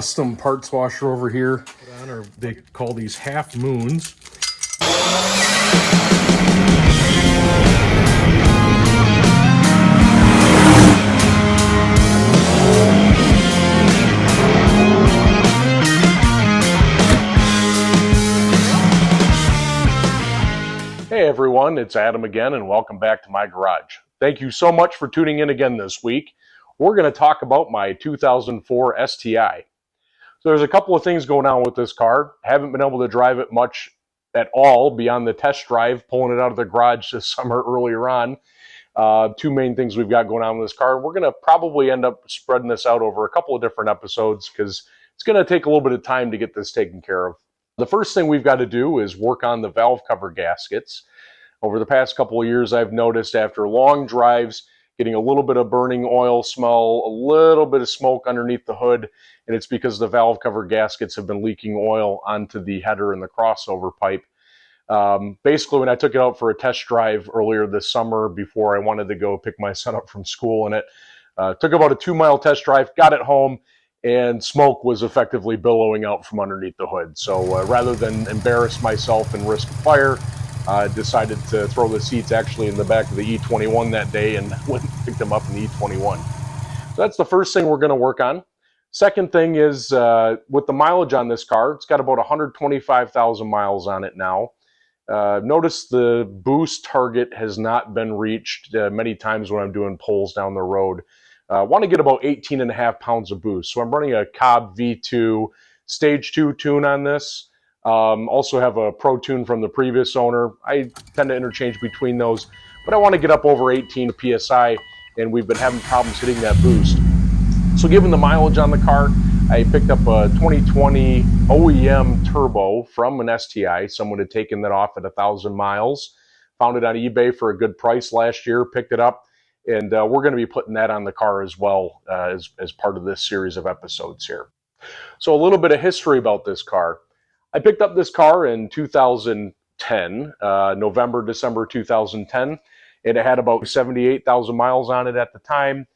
custom parts washer over here. Put on, or they call these half moons. Hey everyone, it's Adam again, and welcome back to my garage. Thank you so much for tuning in again this week. We're going to talk about my 2004 STI. So there's a couple of things going on with this car. Haven't been able to drive it much at all beyond the test drive, pulling it out of the garage this summer earlier on. Two main things we've got going on with this car. We're going to probably end up spreading this out over a couple of different episodes because it's going to take a little bit of time to get this taken care of. The first thing we've got to do is work on the valve cover gaskets. Over the past couple of years, I've noticed after long drives, getting a little bit of burning oil smell, a little bit of smoke underneath the hood, and it's because the valve cover gaskets have been leaking oil onto the header and the crossover pipe. Basically, when I took it out for a test drive earlier this summer before I wanted to go pick my son up from school in it, took about a 2-mile test drive, got it home, and smoke was effectively billowing out from underneath the hood. So rather than embarrass myself and risk fire, I decided to throw the seats actually in the back of the E21 that day and went and picked them up in the E21. So that's the first thing we're going to work on. Second thing is with the mileage on this car, it's got about 125,000 miles on it now. Notice the boost target has not been reached many times when I'm doing pulls down the road. I want to get about 18.5 pounds of boost. So I'm running a Cobb V2 Stage 2 tune on this. Also have a Pro tune from the previous owner. I tend to interchange between those, but I want to get up over 18 PSI, and we've been having problems hitting that boost. So given the mileage on the car, I picked up a 2020 OEM turbo from an STI. Someone had taken that off at 1,000 miles. Found it on eBay for a good price last year, picked it up. And we're going to be putting that on the car as well as part of this series of episodes here. So a little bit of history about this car. I picked up this car in 2010, November, December 2010, and it had about 78,000 miles on it at the time.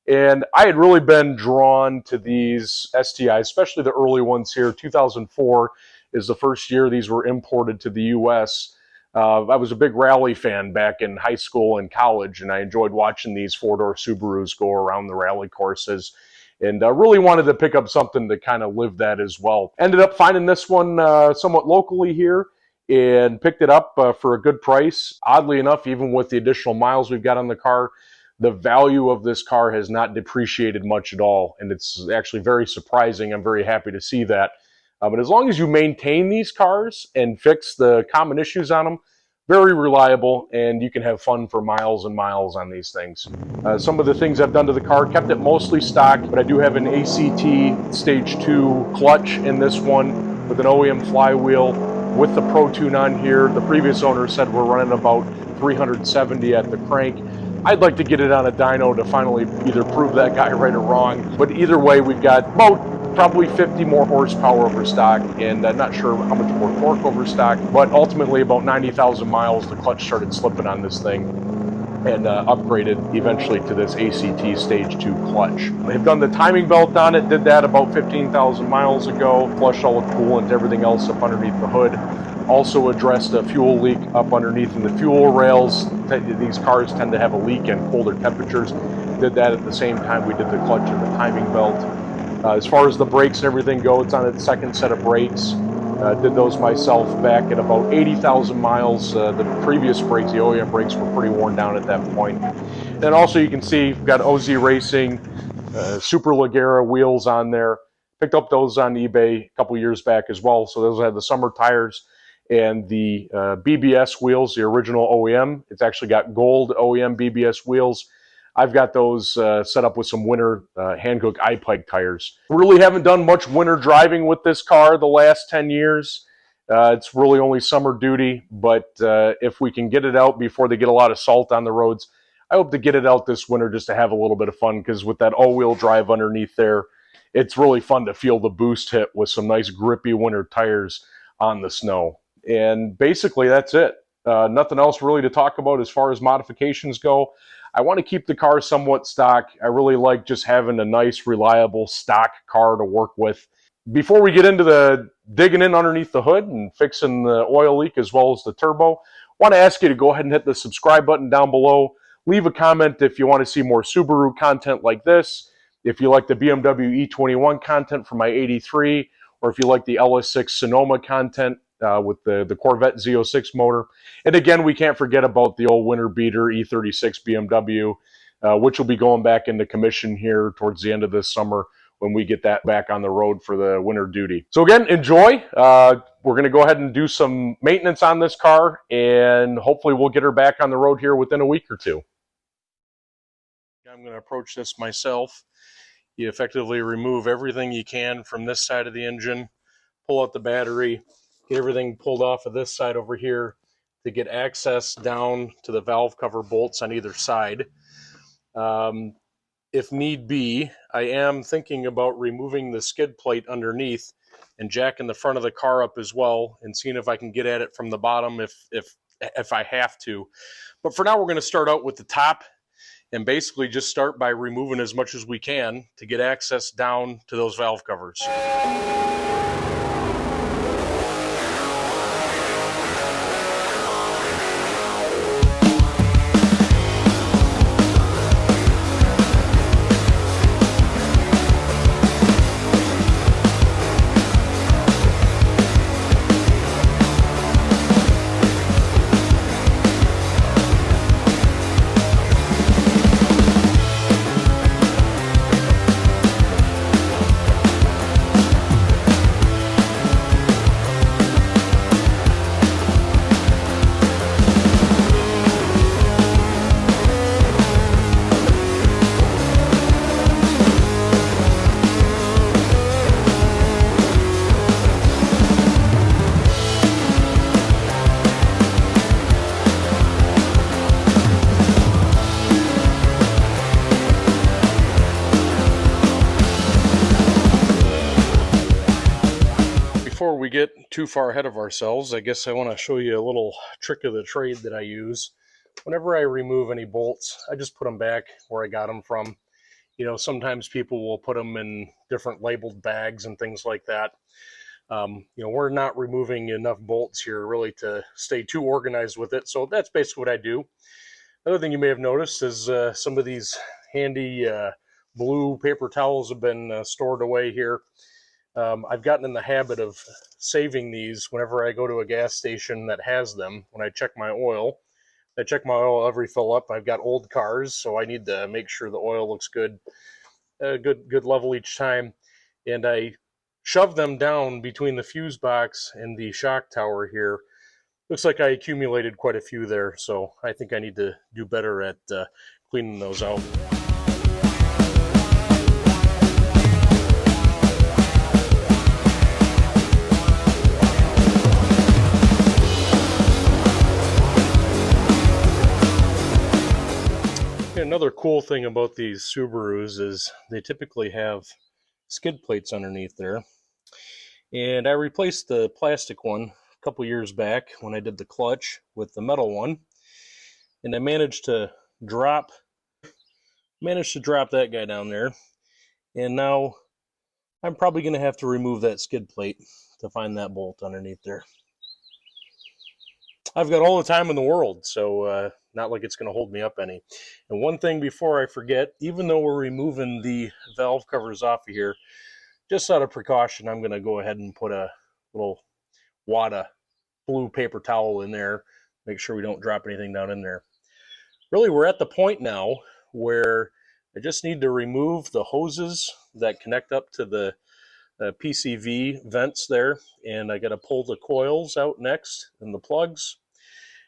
And I had really been drawn to these STIs, especially the early ones here. 2004 is the first year these were imported to the U.S. I was a big rally fan back in high school and college, and I enjoyed watching these four-door Subarus go around the rally courses, and really wanted to pick up something to kind of live that as well. Ended up finding this one somewhat locally here and picked it up for a good price. Oddly enough, even with the additional miles we've got on the car, the value of this car has not depreciated much at all, and it's actually very surprising. I'm very happy to see that. But as long as you maintain these cars and fix the common issues on them, very reliable, and you can have fun for miles and miles on these things. Some of the things I've done to the car, kept it mostly stock, but I do have an ACT Stage 2 clutch in this one with an OEM flywheel with the Pro Tune on here. The previous owner said we're running about 370 at the crank. I'd like to get it on a dyno to finally either prove that guy right or wrong, but either way, we've got about probably 50 more horsepower over stock, and I'm not sure how much more torque over stock, but ultimately about 90,000 miles, the clutch started slipping on this thing, and upgraded eventually to this ACT Stage 2 clutch. I have done the timing belt on it, did that about 15,000 miles ago, flushed all the coolant, everything else up underneath the hood. Also addressed a fuel leak up underneath in the fuel rails. These cars tend to have a leak in colder temperatures. Did that at the same time we did the clutch and the timing belt. As far as the brakes and everything go, it's on its second set of brakes. Did those myself back at about 80,000 miles. The previous brakes, the OEM brakes, were pretty worn down at that point. Then also you can see we've got OZ Racing, Super Leggera wheels on there. Picked up those on eBay a couple years back as well. So those had the summer tires and the BBS wheels, the original OEM. It's actually got gold OEM BBS wheels. I've got those set up with some winter Hankook I-Pike tires. Really haven't done much winter driving with this car the last 10 years. It's really only summer duty, but if we can get it out before they get a lot of salt on the roads, I hope to get it out this winter just to have a little bit of fun, because with that all-wheel drive underneath there, it's really fun to feel the boost hit with some nice grippy winter tires on the snow. And basically that's it. Nothing else really to talk about as far as modifications go. I want to keep the car somewhat stock. I really like just having a nice, reliable stock car to work with. Before we get into the digging in underneath the hood and fixing the oil leak as well as the turbo, I want to ask you to go ahead and hit the subscribe button down below. Leave a comment if you want to see more Subaru content like this, if you like the BMW E21 content from my 83, or if you like the LS6 Sonoma content with the Corvette Z06 motor. And again, we can't forget about the old winter beater E36 BMW, which will be going back into commission here towards the end of this summer when we get that back on the road for the winter duty. So again, enjoy. We're going to go ahead and do some maintenance on this car, and hopefully we'll get her back on the road here within a week or two. I'm going to approach this myself. You effectively remove everything you can from this side of the engine, pull out the battery, get everything pulled off of this side over here to get access down to the valve cover bolts on either side. If need be, I am thinking about removing the skid plate underneath and jacking the front of the car up as well and seeing if I can get at it from the bottom if I have to. But for now, we're going to start out with the top and basically just start by removing as much as we can to get access down to those valve covers. Before we get too far ahead of ourselves, I guess I want to show you a little trick of the trade that I use. Whenever I remove any bolts, I just put them back where I got them from. You know, sometimes people will put them in different labeled bags and things like that. You know, we're not removing enough bolts here really to stay too organized with it. So that's basically what I do. Another thing you may have noticed is some of these handy blue paper towels have been stored away here. I've gotten in the habit of saving these whenever I go to a gas station that has them. When I check my oil, every fill up. I've got old cars, so I need to make sure the oil looks good, good level each time. And I shove them down between the fuse box and the shock tower here. Looks like I accumulated quite a few there, so I think I need to do better at cleaning those out. Another cool thing about these Subarus is they typically have skid plates underneath there. And I replaced the plastic one a couple years back when I did the clutch with the metal one. And I managed to drop that guy down there. And now I'm probably going to have to remove that skid plate to find that bolt underneath there. I've got all the time in the world, so not like it's going to hold me up any. And one thing before I forget, even though we're removing the valve covers off of here, just out of precaution, I'm going to go ahead and put a little wad of blue paper towel in there, make sure we don't drop anything down in there. Really, we're at the point now where I just need to remove the hoses that connect up to the PCV vents there, and I got to pull the coils out next and the plugs.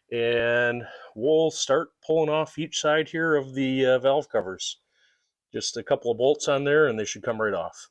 And we'll start pulling off each side here of the valve covers. Just a couple of bolts on there and they should come right off.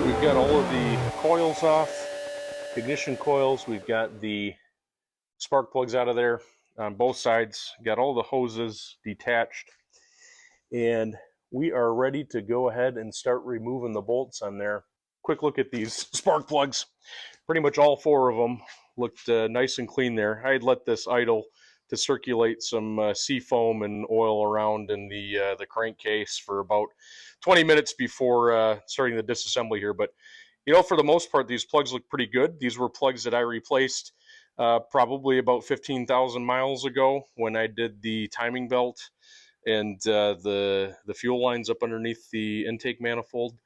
We've got all of the coils off, ignition coils. We've got the spark plugs out of there on both sides. Got all the hoses detached. And we are ready to go ahead and start removing the bolts on there. Quick look at these spark plugs. Pretty much all four of them looked nice and clean there. I had let this idle to circulate some sea foam and oil around in the crankcase for about 20 minutes before starting the disassembly here. But you know, for the most part, these plugs look pretty good. These were plugs that I replaced probably about 15,000 miles ago when I did the timing belt and the fuel lines up underneath the intake manifold.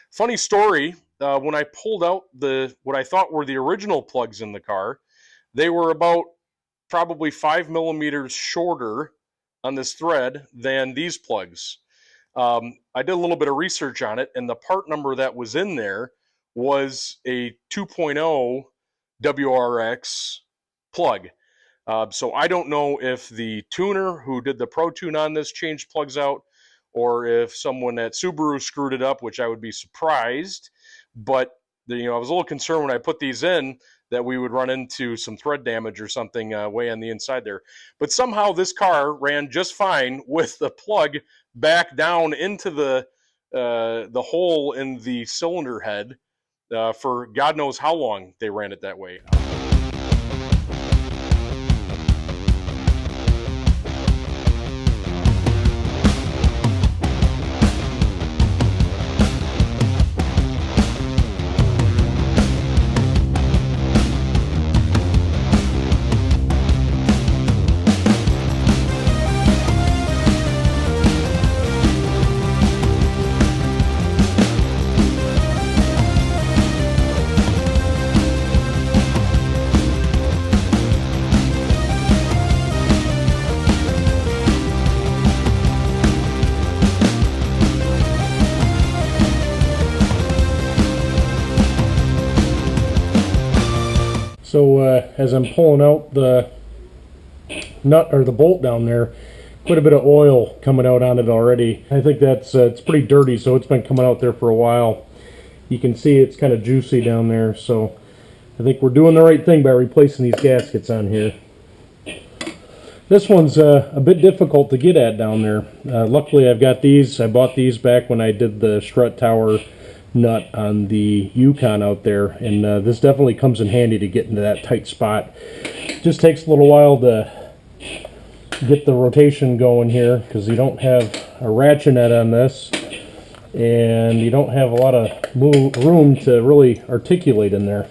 Funny story, when I pulled out what I thought were the original plugs in the car, they were about probably 5 millimeters shorter on this thread than these plugs. I did a little bit of research on it, and the part number that was in there was a 2.0 WRX plug. So I don't know if the tuner who did the Pro Tune on this changed plugs out, or if someone at Subaru screwed it up, which I would be surprised. But I was a little concerned when I put these in that we would run into some thread damage or something way on the inside there. But somehow this car ran just fine with the plug back down into the hole in the cylinder head for God knows how long they ran it that way. So as I'm pulling out the nut or the bolt down there, quite a bit of oil coming out on it already. I think that's it's pretty dirty, so it's been coming out there for a while. You can see it's kind of juicy down there, so I think we're doing the right thing by replacing these gaskets on here. This one's a bit difficult to get at down there. Luckily I've got these. I bought these back when I did the strut tower nut on the Yukon out there, and this definitely comes in handy to get into that tight spot. Just takes a little while to get the rotation going here because you don't have a ratchet net on this, and you don't have a lot of room to really articulate in there.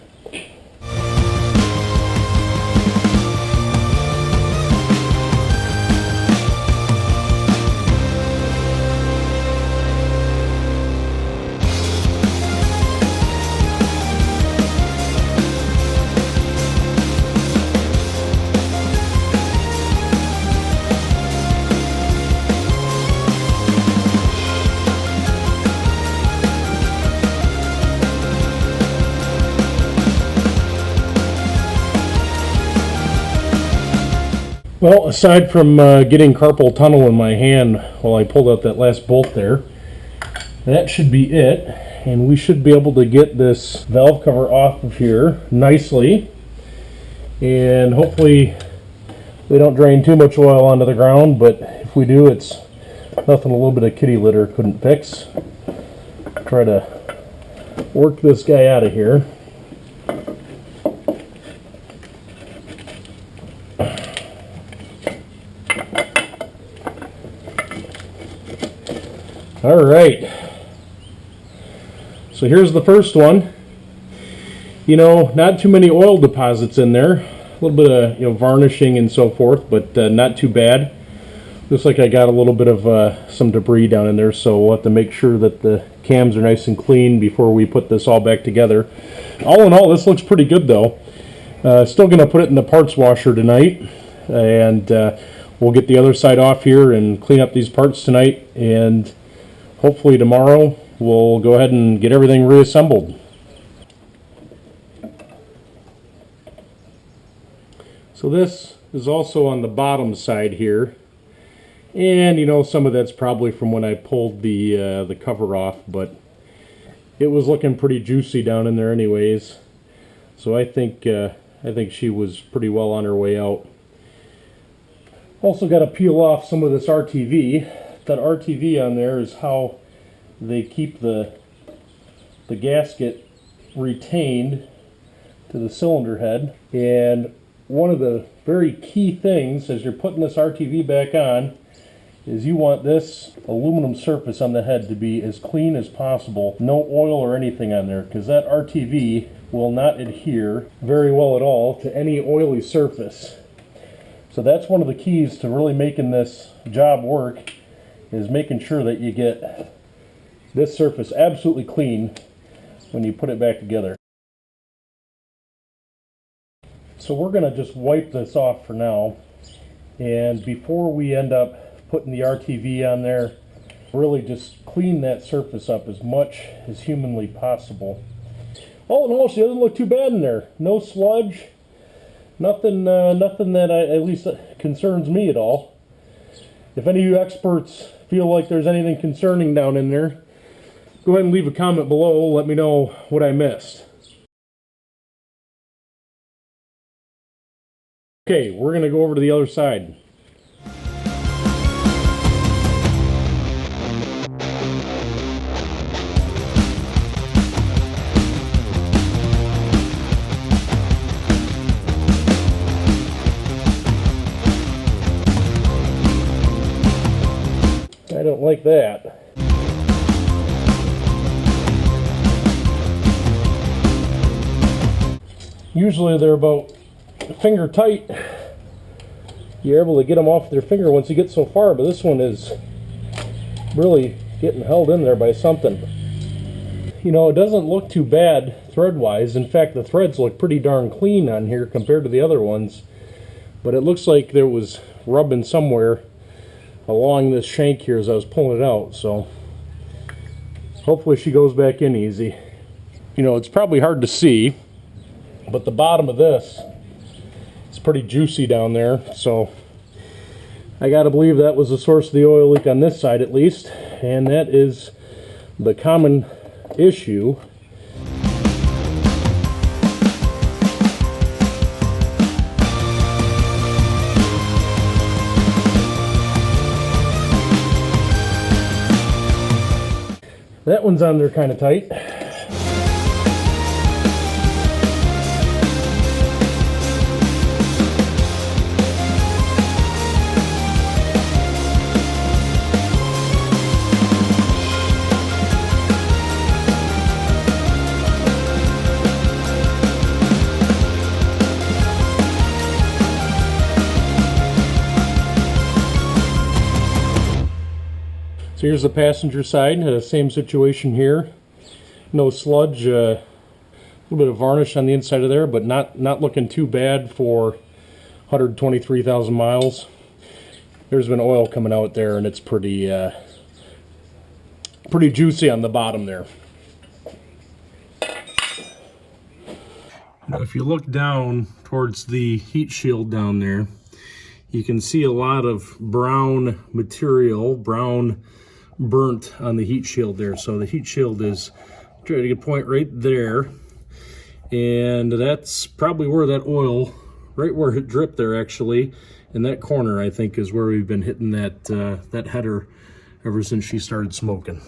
Well, aside from getting carpal tunnel in my hand while I pulled out that last bolt there, that should be it. And we should be able to get this valve cover off of here nicely. And hopefully we don't drain too much oil onto the ground, but if we do, it's nothing a little bit of kitty litter couldn't fix. Try to work this guy out of here. All right, so here's the first one. You know, not too many oil deposits in there. A little bit of varnishing and so forth, but not too bad. Looks like I got a little bit of some debris down in there, so we'll have to make sure that the cams are nice and clean before we put this all back together. All in all, this looks pretty good though. Still going to put it in the parts washer tonight, and we'll get the other side off here and clean up these parts tonight, and hopefully tomorrow we'll go ahead and get everything reassembled. So this is also on the bottom side here, and some of that's probably from when I pulled the cover off, but it was looking pretty juicy down in there anyways. So I think she was pretty well on her way out. Also got to peel off some of this RTV. That RTV on there is how they keep the gasket retained to the cylinder head. And one of the very key things as you're putting this RTV back on is you want this aluminum surface on the head to be as clean as possible. No oil or anything on there, because that RTV will not adhere very well at all to any oily surface. So that's one of the keys to really making this job work, is making sure that you get this surface absolutely clean when you put it back together. So we're going to just wipe this off for now, and before we end up putting the RTV on there, really just clean that surface up as much as humanly possible. All in all, she doesn't look too bad in there. No sludge, nothing that at least concerns me at all. If any of you experts feel like there's anything concerning down in there, go ahead and leave a comment below. Let me know what I missed. Okay, we're going to go over to the other side. I don't like that. Usually they're about finger tight. You're able to get them off their finger once you get so far, but this one is really getting held in there by something. You know, it doesn't look too bad thread-wise. In fact, the threads look pretty darn clean on here compared to the other ones, but it looks like there was rubbing somewhere along this shank here as I was pulling it out. So hopefully she goes back in easy. You know, it's probably hard to see, but the bottom of this is pretty juicy down there, so I gotta believe that was the source of the oil leak on this side at least, and that is the common issue. That one's on there kind of tight. So here's the passenger side, same situation here. No sludge, a little bit of varnish on the inside of there, but not looking too bad for 123,000 miles. There's been oil coming out there, and it's pretty juicy on the bottom there. Now, if you look down towards the heat shield down there, you can see a lot of brown material, brown burnt on the heat shield there. So the heat shield is trying to get a point right there, and that's probably where that oil, right where it dripped there actually, in that corner I think is where we've been hitting that that header ever since she started smoking.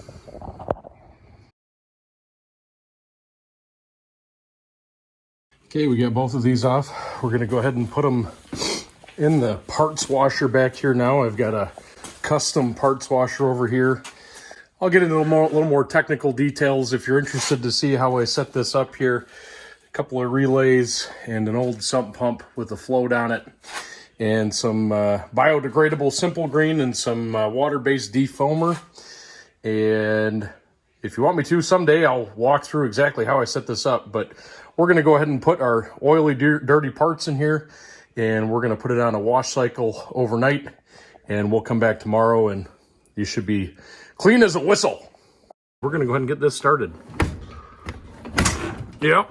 Okay, we got both of these off. We're going to go ahead and put them in the parts washer back here now. I've got a custom parts washer over here. I'll get into a little more technical details if you're interested to see how I set this up here. A couple of relays and an old sump pump with a float on it, and some biodegradable simple green and some water-based defoamer. And if you want me to, someday I'll walk through exactly how I set this up, but we're going to go ahead and put our oily, dirty parts in here, and we're going to put it on a wash cycle overnight, and we'll come back tomorrow and you should be clean as a whistle. We're going to go ahead and get this started. Yep.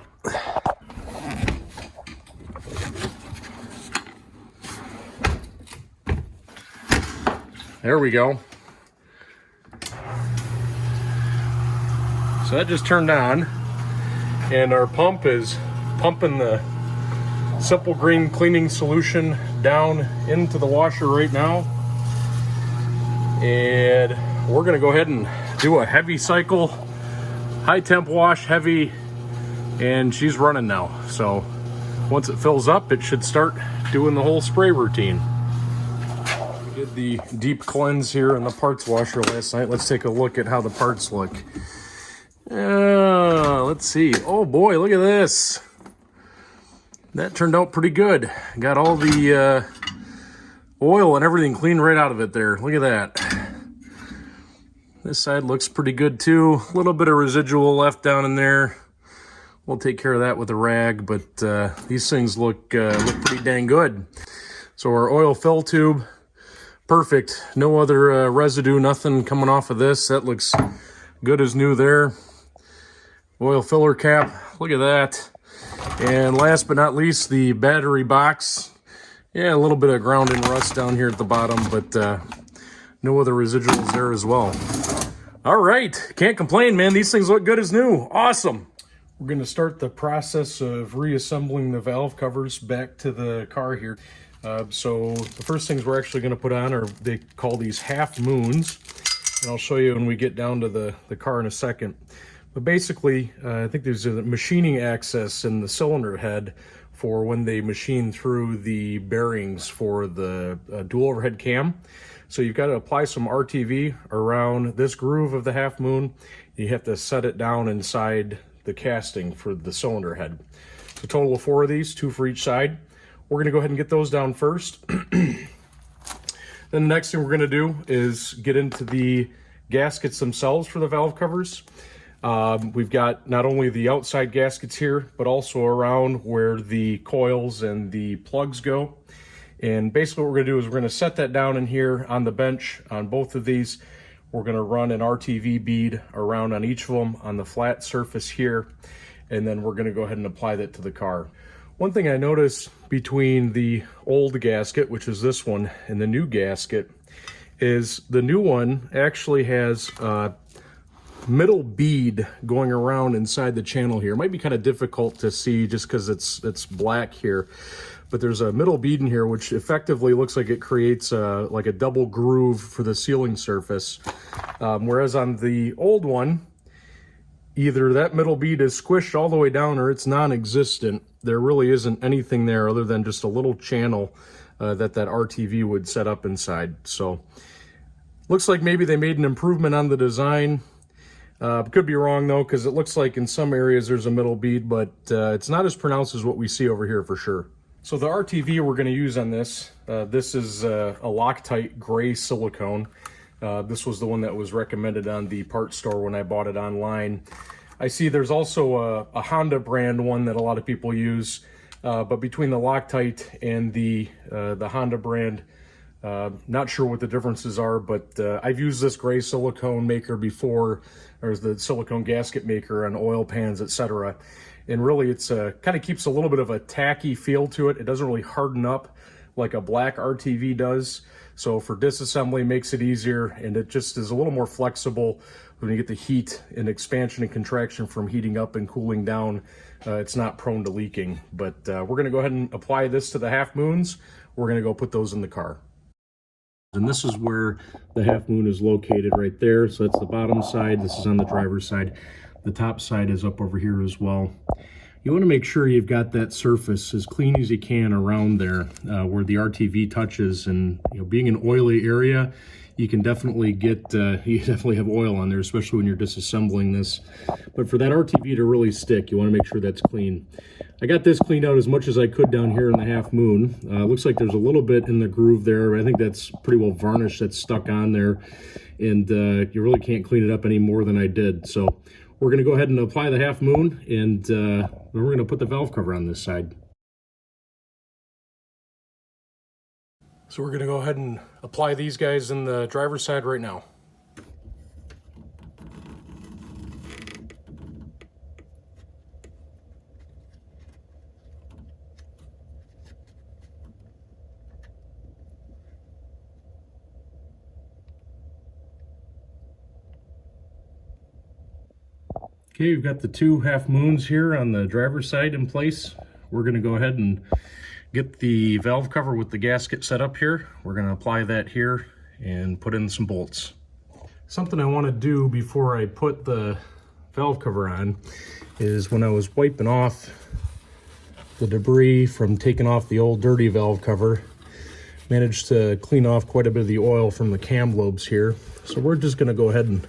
There we go. So that just turned on, and our pump is pumping the simple green cleaning solution down into the washer right now. And we're gonna go ahead and do a heavy cycle, high temp wash, heavy, and she's running now. So once it fills up, it should start doing the whole spray routine. We did the deep cleanse here in the parts washer last night. Let's take a look at how the parts look. Let's see. Oh boy, look at this. That turned out pretty good. Got all the oil and everything cleaned right out of it there. Look at that. This side looks pretty good too. A little bit of residual left down in there. We'll take care of that with a rag, but these things look pretty dang good. So our oil fill tube, perfect. No other residue, nothing coming off of this. That looks good as new there. Oil filler cap, look at that. And last but not least, the battery box. Yeah, a little bit of ground and rust down here at the bottom, but no other residuals there as well. All right, can't complain, man. These things look good as new. Awesome. We're going to start the process of reassembling the valve covers back to the car here. So the first things we're actually going to put on are, they call these half moons. And I'll show you when we get down to the car in a second. But basically, I think there's a machining access in the cylinder head for when they machine through the bearings for the dual overhead cam. So you've got to apply some RTV around this groove of the half moon. You have to set it down inside the casting for the cylinder head. So a total of 4 of these, 2 for each side. We're going to go ahead and get those down first. Then the next thing we're going to do is get into the gaskets themselves for the valve covers. We've got not only the outside gaskets here, but also around where the coils and the plugs go. And basically what we're going to do is we're going to set that down in here on the bench on both of these. We're going to run an RTV bead around on each of them on the flat surface here. And then we're going to go ahead and apply that to the car. One thing I noticed between the old gasket, which is this one, and the new gasket, is the new one actually has middle bead going around inside the channel here. It might be kind of difficult to see just because it's black here, but there's a middle bead in here which effectively looks like it creates like a double groove for the sealing surface, whereas on the old one, either that middle bead is squished all the way down or it's non-existent. There really isn't anything there other than just a little channel that RTV would set up inside. So looks like maybe they made an improvement on the design. Could be wrong though, because it looks like in some areas there's a middle bead, but it's not as pronounced as what we see over here for sure. So the RTV we're going to use on this, this is a Loctite gray silicone. This was the one that was recommended on the parts store when I bought it online. I see there's also a Honda brand one that a lot of people use, but between the Loctite and the Honda brand, not sure what the differences are, but I've used this gray silicone maker before, or the silicone gasket maker on oil pans, etc. And really it's kind of keeps a little bit of a tacky feel to it. It doesn't really harden up like a black RTV does. So for disassembly, makes it easier, and it just is a little more flexible when you get the heat and expansion and contraction from heating up and cooling down. It's not prone to leaking. But we're going to go ahead and apply this to the half moons. We're going to go put those in the car. And this is where the half moon is located right there. So that's the bottom side. This is on the driver's side. The top side is up over here as well. You want to make sure you've got that surface as clean as you can around there where the RTV touches. And being an oily area, you can definitely get, you definitely have oil on there, especially when you're disassembling this. But for that RTV to really stick, you want to make sure that's clean. I got this cleaned out as much as I could down here in the half moon. Looks like there's a little bit in the groove there. I think that's pretty well varnished, that's stuck on there. And you really can't clean it up any more than I did. So we're going to go ahead and apply the half moon, and then we're going to put the valve cover on this side. So we're going to go ahead and apply these guys in the driver's side right now. Okay, we've got the two half moons here on the driver's side in place. We're going to go ahead and get the valve cover with the gasket set up here. We're going to apply that here and put in some bolts. Something I want to do before I put the valve cover on is when I was wiping off the debris from taking off the old dirty valve cover, managed to clean off quite a bit of the oil from the cam lobes here. So we're just going to go ahead and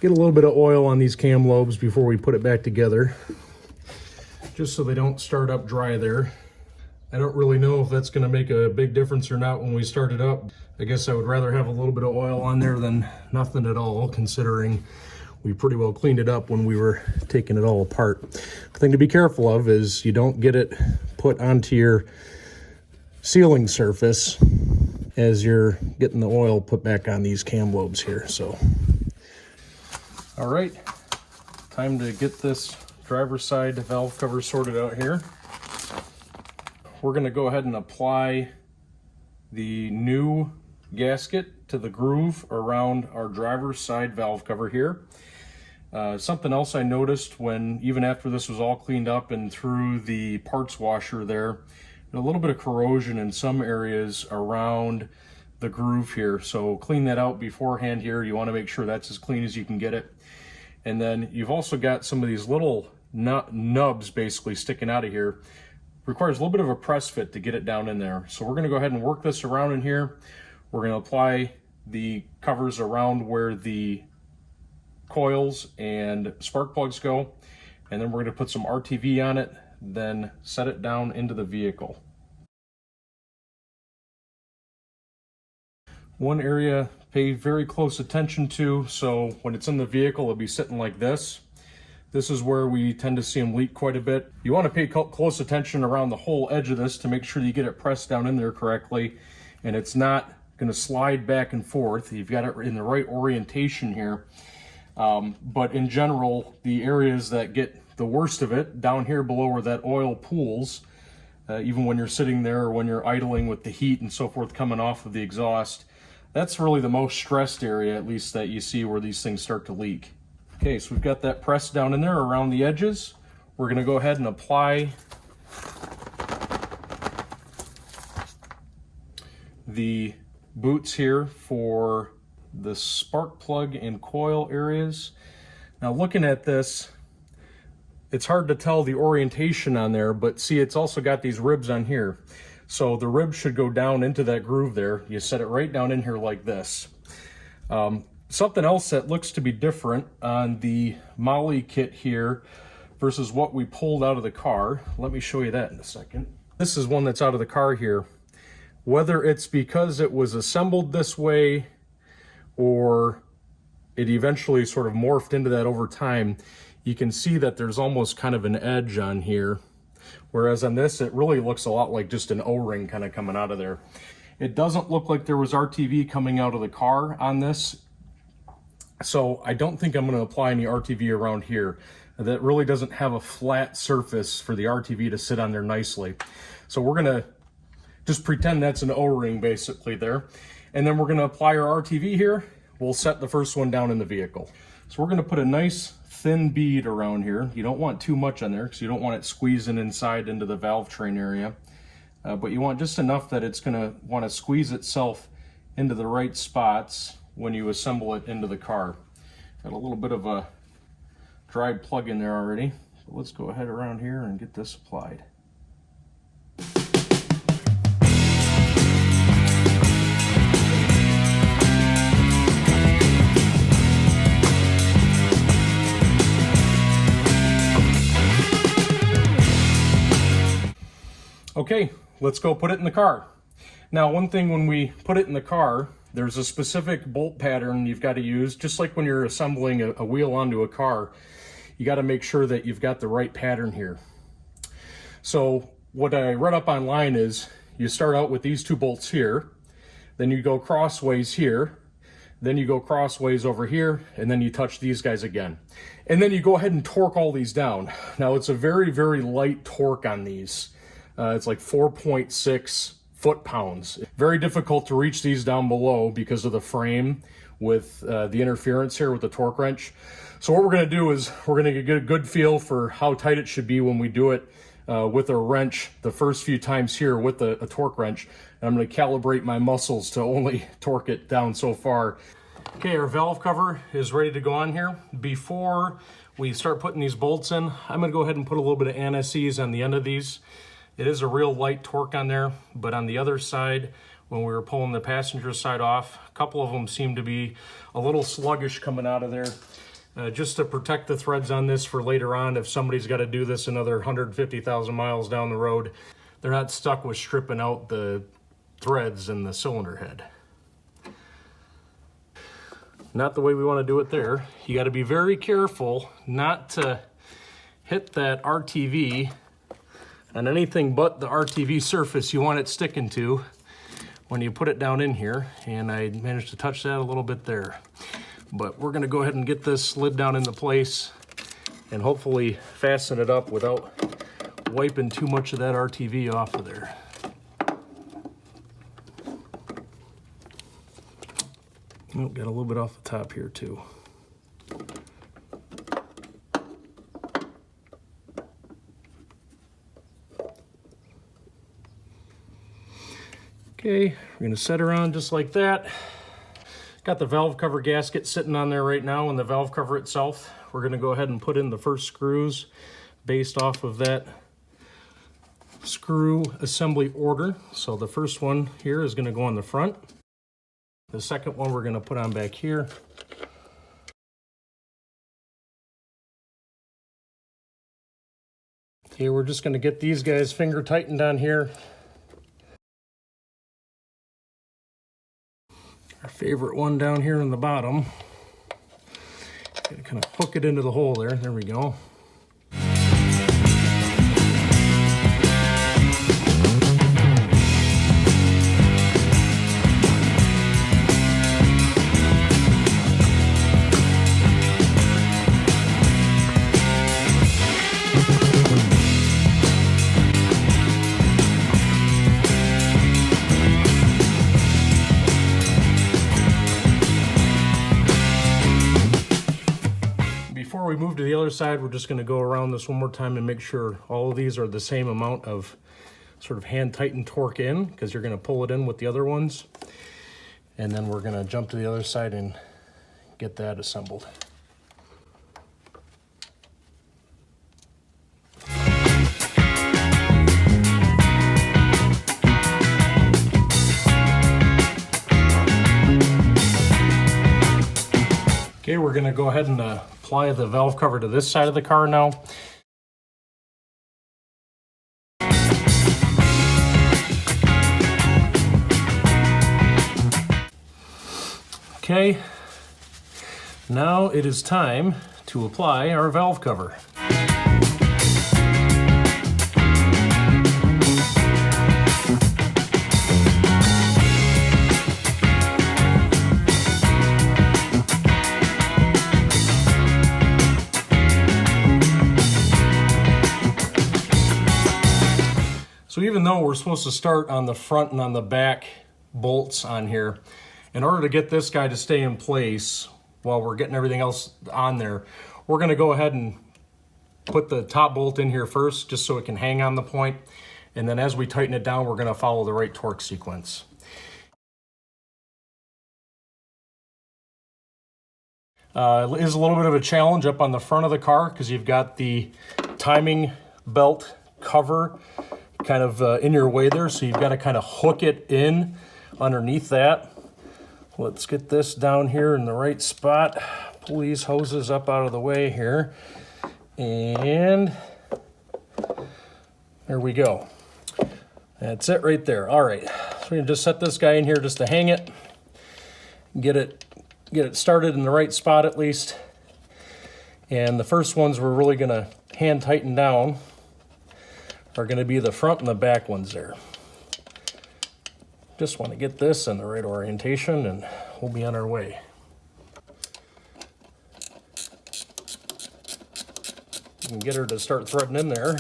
get a little bit of oil on these cam lobes before we put it back together, just so they don't start up dry there. I don't really know if that's going to make a big difference or not when we start it up. I guess I would rather have a little bit of oil on there than nothing at all, considering we pretty well cleaned it up when we were taking it all apart. The thing to be careful of is you don't get it put onto your sealing surface as you're getting the oil put back on these cam lobes here. So, all right, time to get this driver's side valve cover sorted out here. We're going to go ahead and apply the new gasket to the groove around our driver's side valve cover here. Something else I noticed even after this was all cleaned up and through the parts washer there, a little bit of corrosion in some areas around the groove here. So clean that out beforehand here. You want to make sure that's as clean as you can get it. And then you've also got some of these little nubs basically sticking out of here. Requires a little bit of a press fit to get it down in there. So we're going to go ahead and work this around in here. We're going to apply the covers around where the coils and spark plugs go, and then we're going to put some RTV on it, then set it down into the vehicle. One area pay very close attention to, so when it's in the vehicle it'll be sitting like this. This is where we tend to see them leak quite a bit. You want to pay close attention around the whole edge of this to make sure you get it pressed down in there correctly and it's not going to slide back and forth. You've got it in the right orientation here. But in general, the areas that get the worst of it, down here below where that oil pools, even when you're sitting there or when you're idling with the heat and so forth coming off of the exhaust, that's really the most stressed area, at least, that you see where these things start to leak. Okay, so we've got that pressed down in there around the edges. We're going to go ahead and apply the boots here for the spark plug and coil areas. Now looking at this, it's hard to tell the orientation on there, but see, it's also got these ribs on here. So the ribs should go down into that groove there. You set it right down in here like this. Something else that looks to be different on the Molly kit here versus what we pulled out of the car. Let me show you that in a second. This is one that's out of the car here. Whether it's because it was assembled this way or it eventually sort of morphed into that over time, you can see that there's almost kind of an edge on here. Whereas on this, it really looks a lot like just an O-ring kind of coming out of there. It doesn't look like there was RTV coming out of the car on this. So I don't think I'm going to apply any RTV around here. That really doesn't have a flat surface for the RTV to sit on there nicely. So we're going to just pretend that's an O-ring basically there. And then we're going to apply our RTV here. We'll set the first one down in the vehicle. So we're going to put a nice thin bead around here. You don't want too much on there because you don't want it squeezing inside into the valve train area. But you want just enough that it's going to want to squeeze itself into the right spots when you assemble it into the car. Got a little bit of a dried plug in there already. So let's go ahead around here and get this applied. Okay, let's go put it in the car. Now, one thing when we put it in the car, there's a specific bolt pattern you've got to use, just like when you're assembling a wheel onto a car. You got to make sure that you've got the right pattern here. So what I read up online is you start out with these two bolts here, then you go crossways here, then you go crossways over here, and then you touch these guys again. And then you go ahead and torque all these down. Now, it's a very, very light torque on these. It's like 4.6 foot-pounds. Very difficult to reach these down below because of the frame. with the interference here with the torque wrench. So what we're going to do is we're going to get a good feel for how tight it should be when we do it with a wrench the first few times here with a torque wrench. And I'm going to calibrate my muscles to only torque it down so far. Okay, our valve cover is ready to go on here. Before we start putting these bolts in, I'm going to go ahead and put a little bit of anti-seize on the end of these. It is a real light torque on there, but on the other side, when we were pulling the passenger side off, a couple of them seem to be a little sluggish coming out of there. Just to protect the threads on this for later on, if somebody's got to do this another 150,000 miles down the road, they're not stuck with stripping out the threads in the cylinder head. Not the way we want to do it there. You got to be very careful not to hit that RTV on anything but the RTV surface you want it sticking to when you put it down in here. And I managed to touch that a little bit there. But we're going to go ahead and get this slid down into place and hopefully fasten it up without wiping too much of that RTV off of there. Oh, got a little bit off the top here too. Okay, we're going to set her on just like that. Got the valve cover gasket sitting on there right now and the valve cover itself. We're going to go ahead and put in the first screws based off of that screw assembly order. So the first one here is going to go on the front. The second one we're going to put on back here. Okay, we're just going to get these guys finger tightened on here. Our favorite one down here in the bottom. Gotta kind of hook it into the hole there. There we go. Before we move to the other side, we're just going to go around this one more time and make sure all of these are the same amount of sort of hand tightened torque in, because you're going to pull it in with the other ones. And then we're going to jump to the other side and get that assembled. Okay, we're going to go ahead and apply the valve cover to this side of the car now. Okay, now it is time to apply our valve cover. So even though we're supposed to start on the front and on the back bolts on here, in order to get this guy to stay in place while we're getting everything else on there, we're going to go ahead and put the top bolt in here first just so it can hang on the point. And then as we tighten it down, we're going to follow the right torque sequence. It is a little bit of a challenge up on the front of the car because you've got the timing belt cover kind of in your way there, so you've got to kind of hook it in underneath that. Let's get this down here in the right spot. Pull these hoses up out of the way here, and there we go. That's it right there. All right, so we're gonna just set this guy in here just to hang it, get it started in the right spot at least. And the first ones we're really gonna hand tighten down are going to be the front and the back ones there. Just want to get this in the right orientation and we'll be on our way. You can get her to start threading in there.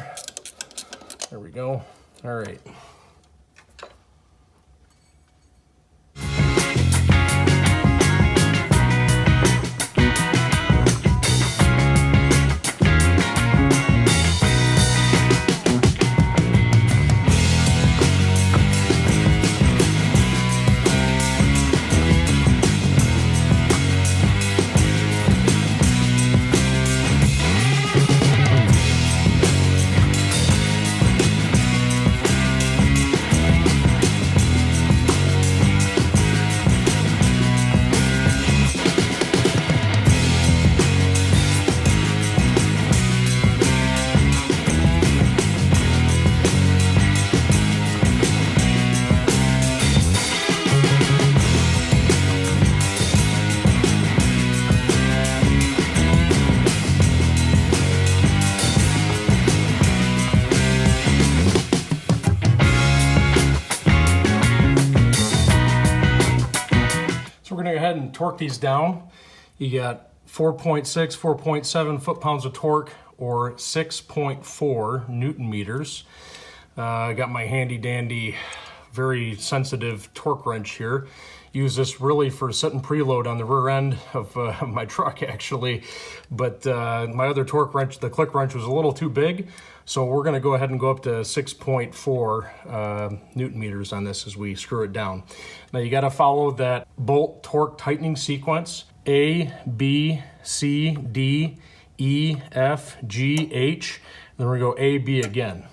There we go. All right. torque these down, you got 4.6, 4.7 foot-pounds of torque, or 6.4 Newton meters. I got my handy-dandy, very sensitive torque wrench here. Use this really for setting preload on the rear end of my truck, actually. But my other torque wrench, the click wrench, was a little too big. So we're going to go ahead and go up to 6.4 Newton meters on this as we screw it down. Now you got to follow that bolt torque tightening sequence. A, B, C, D, E, F, G, H. Then we're going to go A, B again.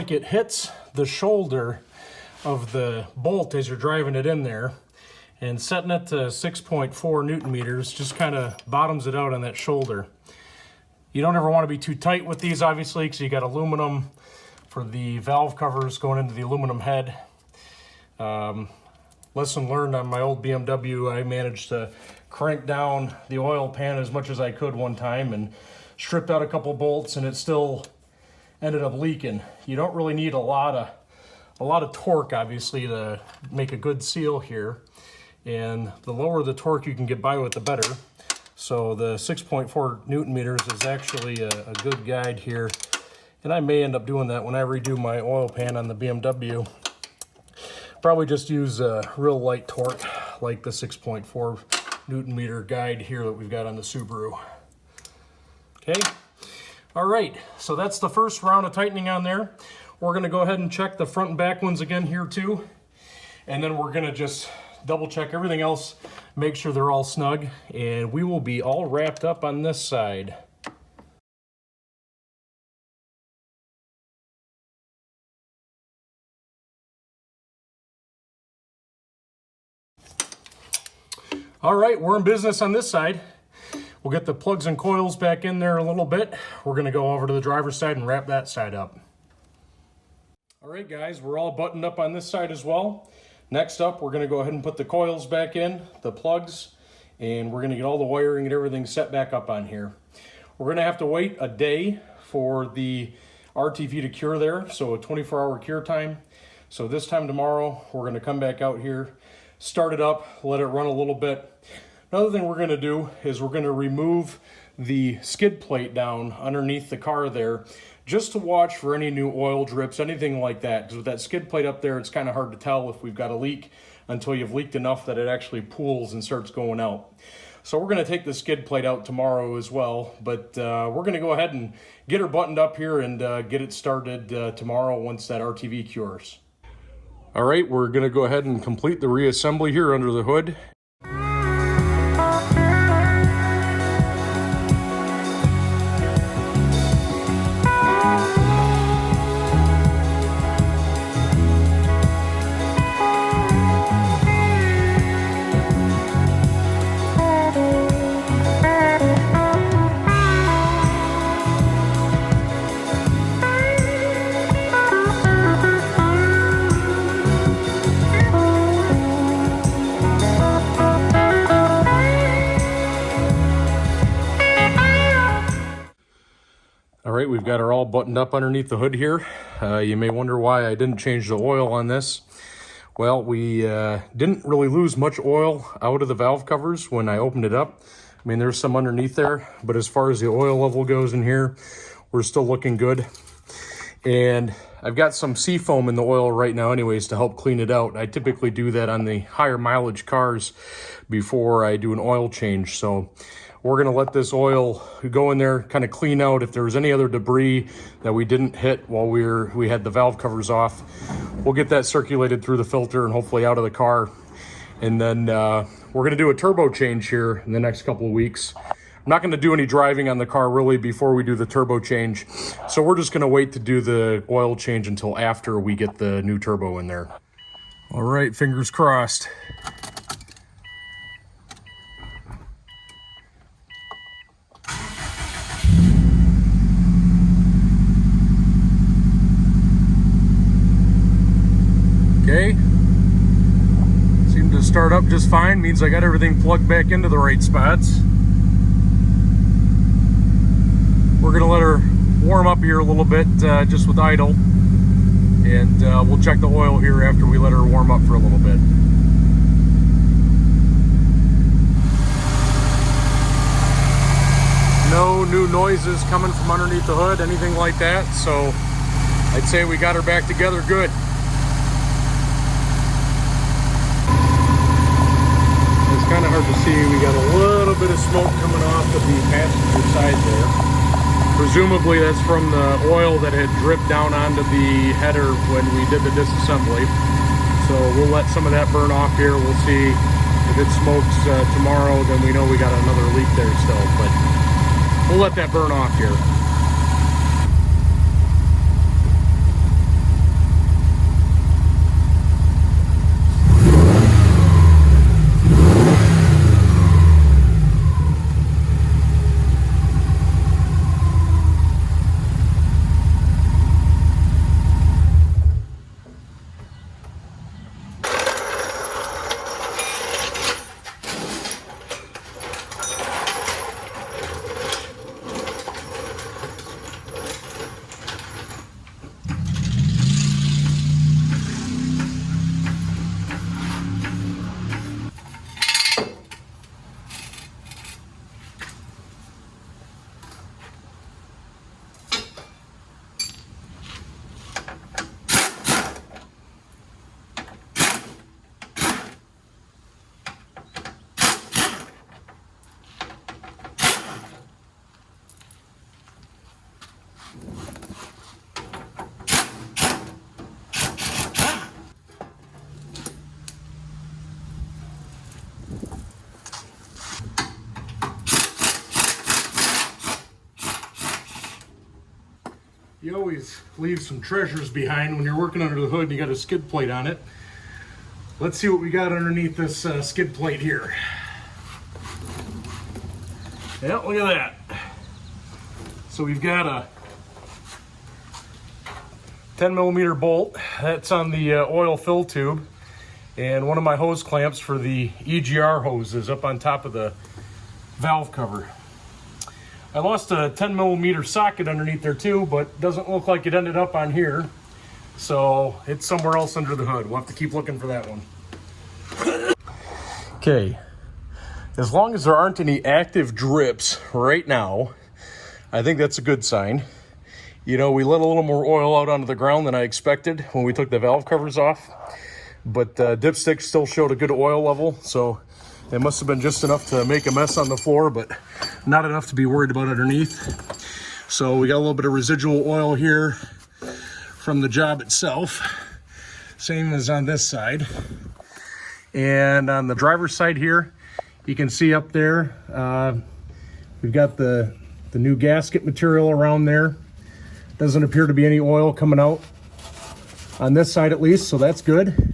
It hits the shoulder of the bolt as you're driving it in there, and setting it to 6.4 Newton meters just kind of bottoms it out on that shoulder. You don't ever want to be too tight with these, obviously, because you got aluminum for the valve covers going into the aluminum head. Lesson learned on my old BMW, I managed to crank down the oil pan as much as I could one time and stripped out a couple bolts, and it still ended up leaking. You don't really need a lot of torque, obviously, to make a good seal here. And the lower the torque you can get by with, the better. So the 6.4 Newton meters is actually a good guide here. And I may end up doing that when I redo my oil pan on the BMW. Probably just use a real light torque, like the 6.4 Newton meter guide here that we've got on the Subaru. Okay. All right, so that's the first round of tightening on there. We're gonna go ahead and check the front and back ones again here too. And then we're gonna just double check everything else, make sure they're all snug, and we will be all wrapped up on this side. All right, we're in business on this side. We'll get the plugs and coils back in there a little bit. We're gonna go over to the driver's side and wrap that side up. All right, guys, we're all buttoned up on this side as well. Next up, we're gonna go ahead and put the coils back in, the plugs, and we're gonna get all the wiring and everything set back up on here. We're gonna have to wait a day for the RTV to cure there, so a 24-hour cure time. So this time tomorrow, we're gonna come back out here, start it up, let it run a little bit. Another thing we're going to do is we're going to remove the skid plate down underneath the car there, just to watch for any new oil drips, anything like that. Because with that skid plate up there, it's kind of hard to tell if we've got a leak until you've leaked enough that it actually pools and starts going out. So we're going to take the skid plate out tomorrow as well, but we're going to go ahead and get her buttoned up here and get it started tomorrow once that RTV cures. All right, we're going to go ahead and complete the reassembly here under the hood. All right, we've got her all buttoned up underneath the hood here. You may wonder why I didn't change the oil on this. Well, we didn't really lose much oil out of the valve covers when I opened it up. I mean, there's some underneath there, but as far as the oil level goes in here, we're still looking good. And I've got some seafoam in the oil right now anyways to help clean it out. I typically do that on the higher mileage cars before I do an oil change. So we're gonna let this oil go in there, kind of clean out if there was any other debris that we didn't hit while we had the valve covers off. We'll get that circulated through the filter and hopefully out of the car. And then we're gonna do a turbo change here in the next couple of weeks. I'm not going to do any driving on the car really before we do the turbo change. So we're just going to wait to do the oil change until after we get the new turbo in there. All right, fingers crossed. Okay. Seemed to start up just fine. Means I got everything plugged back into the right spots. We're gonna let her warm up here a little bit just with idle, and we'll check the oil here after we let her warm up for a little bit. No new noises coming from underneath the hood, anything like that, so I'd say we got her back together good. It's kind of hard to see. We got a little bit of smoke coming off of the passenger side there. Presumably that's from the oil that had dripped down onto the header when we did the disassembly. So we'll let some of that burn off here. We'll see if it smokes tomorrow, then we know we got another leak there still, but we'll let that burn off here. You always leave some treasures behind when you're working under the hood and you got a skid plate on it. Let's see what we got underneath this skid plate here. Yeah, look at that. So we've got a 10mm bolt. That's on the oil fill tube. And one of my hose clamps for the EGR hoses up on top of the valve cover. I lost a 10mm socket underneath there too, but doesn't look like it ended up on here. So it's somewhere else under the hood. We'll have to keep looking for that one. Okay, as long as there aren't any active drips right now, I think that's a good sign. You know, we let a little more oil out onto the ground than I expected when we took the valve covers off, but dipstick still showed a good oil level, so it must have been just enough to make a mess on the floor, but not enough to be worried about underneath. So we got a little bit of residual oil here from the job itself. Same as on this side. And on the driver's side here, you can see up there, we've got the new gasket material around there. Doesn't appear to be any oil coming out on this side at least, so that's good.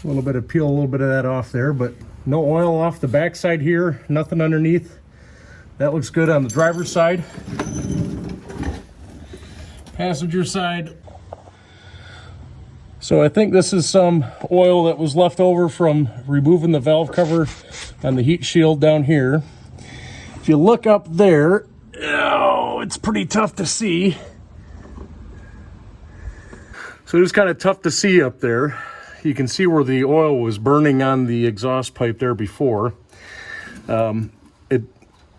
A little bit of peel, a little bit of that off there, but no oil off the back side here, nothing underneath. That looks good on the driver's side. Passenger side. So I think this is some oil that was left over from removing the valve cover on the heat shield down here. If you look up there, oh, it's pretty tough to see. So it's kind of tough to see up there. You can see where the oil was burning on the exhaust pipe there before. It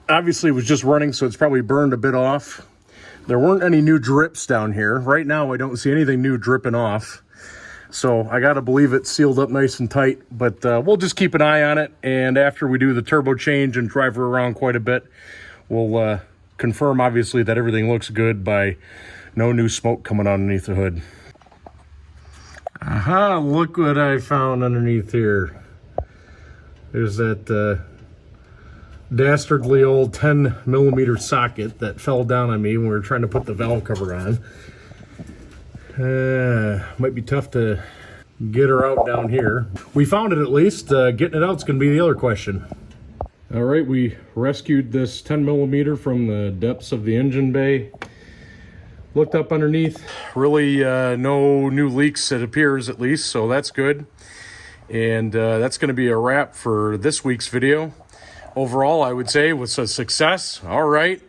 obviously was just running, so it's probably burned a bit off. There weren't any new drips down here. Right now, I don't see anything new dripping off. So I gotta believe it's sealed up nice and tight, but we'll just keep an eye on it. And after we do the turbo change and drive her around quite a bit, we'll confirm obviously that everything looks good by no new smoke coming underneath the hood. Aha, look what I found underneath here. There's that dastardly old 10 millimeter socket that fell down on me when we were trying to put the valve cover on. Might be tough to get her out down here. We found it at least. Getting it out is going to be the other question. All right, we rescued this 10 millimeter from the depths of the engine bay. Looked up underneath. Really no new leaks, it appears, at least, so that's good. And that's going to be a wrap for this week's video. Overall, I would say it was a success. All right.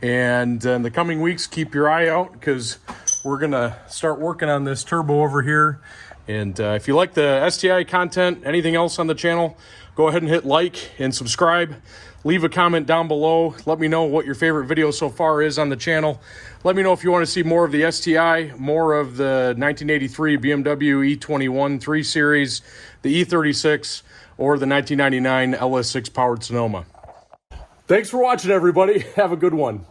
And in the coming weeks, keep your eye out because we're going to start working on this turbo over here. And if you like the STI content, anything else on the channel, go ahead and hit like and subscribe. Leave a comment down below. Let me know what your favorite video so far is on the channel. Let me know if you want to see more of the STI, more of the 1983 BMW E21 3 Series, the E36, or the 1999 LS6 powered Sonoma. Thanks for watching, everybody. Have a good one.